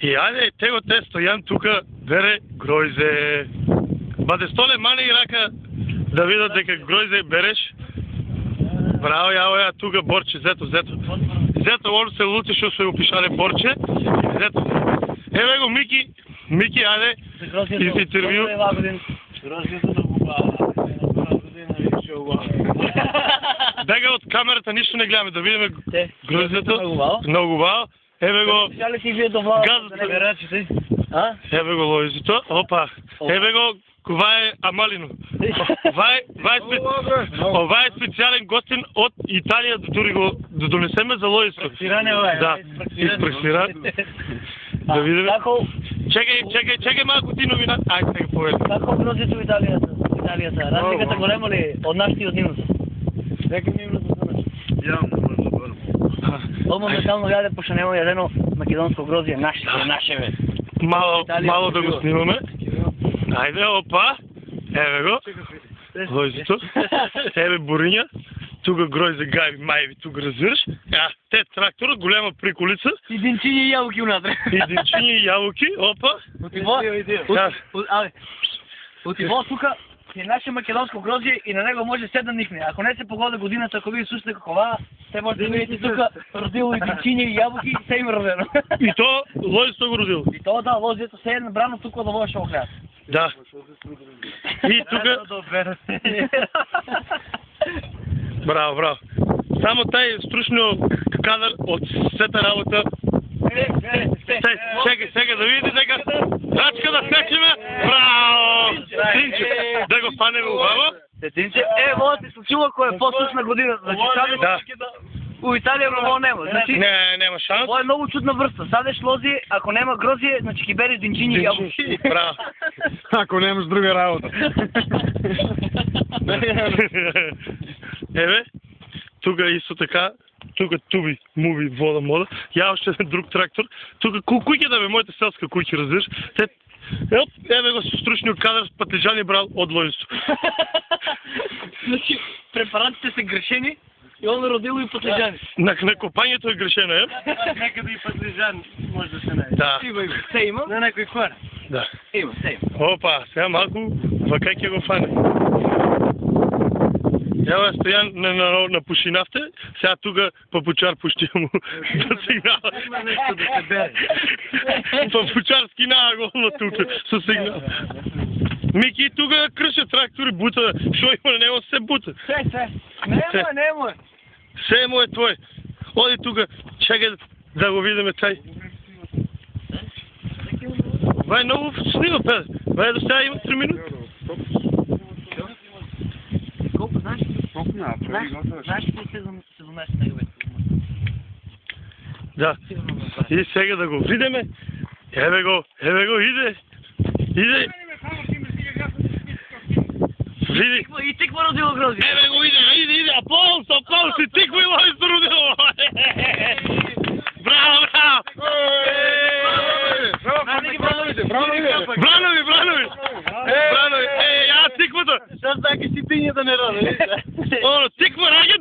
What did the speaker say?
И ајде, tego те Стојан тука бере гројзе. Баде столе мане и рака да видат дека гројзе береш. Браво, ја тука борче, зето. Зето, он се лути што се опишале борче. Зето. Еве го Мики, ајде, интервју. Бега од камерата, ништо не гледаме, да видиме гројзето. Многу убаво. Еве го газата. Еве го лојзето. Опа. Еве го ова е Амалино. Ова е специјален гостин од Италија, дури го да донесеме за лојзето. Да, испресиран. Да видиме. Чекај малку ти новина. Ајде сега повели. Како гроздето во Италија? Разликата голема ли од нашите и од нивното? Нека ми името за нас. Јавно, може да. Моментално јаде пошто нема јадено македонско грозје, наше бе. Мало да го снимаме. Ајде, опа. Еве го. Лојзето. Еве буриња. Тука гројзе гајби, мајви, тука разбираш. Те тракторот, голема приколица. И динчиња и јабуки унатре. Опа. Отиво тука е наше македонско грозје и на него може се да никне. Ако не се погода годината, ако ви слушате како ова, се може да видите тука родило и динчиња и јабуки, се им родено. И то лојзето го родило. И то да, лојзето се е набрано тука да вошо огледа. Да. И тука... Браво. Само тај стручно кадар од сета работа. Чекай, сега да видите дека рачка да скачиме. Браво! Тинче, да го фанеме убаво. Тинче, во ти случило кој е посушна година. Значи, да. У Италија много нема. Значи, нема шанс. Ова е многу чудна врста. Садеш лози, ако нема грозје, значи ќе береш динчиња и јабуки. Браво. Ако немаш друга работа. Еве, тука исто така, тука туби, муви, вода, мода. Ја още еден друг трактор. Тука куќа да бе, моите селска куќа, разбираш. Еве го со стручниот кадар с патлиџани брал од лојзето. Значи, препаратите се грешени и он родило и патлиџани. На копањето е грешено, е? Некаде и патлиџан може да се најде. Да. Се има? На некој хвара. Да. Има, се има. Опа, сега малку, вака ќе го фане. Ева Стојан на пушинавте, сега тука папучар пуштија му да сигнала. Нешто да се бере. Папучар скинаа голно тука со сигнал. Мики тука крше трактори, бута, шо има на него, се бута. Се. Нема. Се му е твој. Оди тука, чекај да го видиме тај. Вај ново снима, пе. Вај до сега има 3 минути. Колко знаеш? Знаеш ли сезон на него? Да. И сега да го видиме. Еве го, иде. Види. И тиква родило грози. Еве го иде. Аплаус, и тиква и лојзето родило. Браво. Бранови. Ја тиквата. Шас така си тиња да не раде. Тиква раѓа.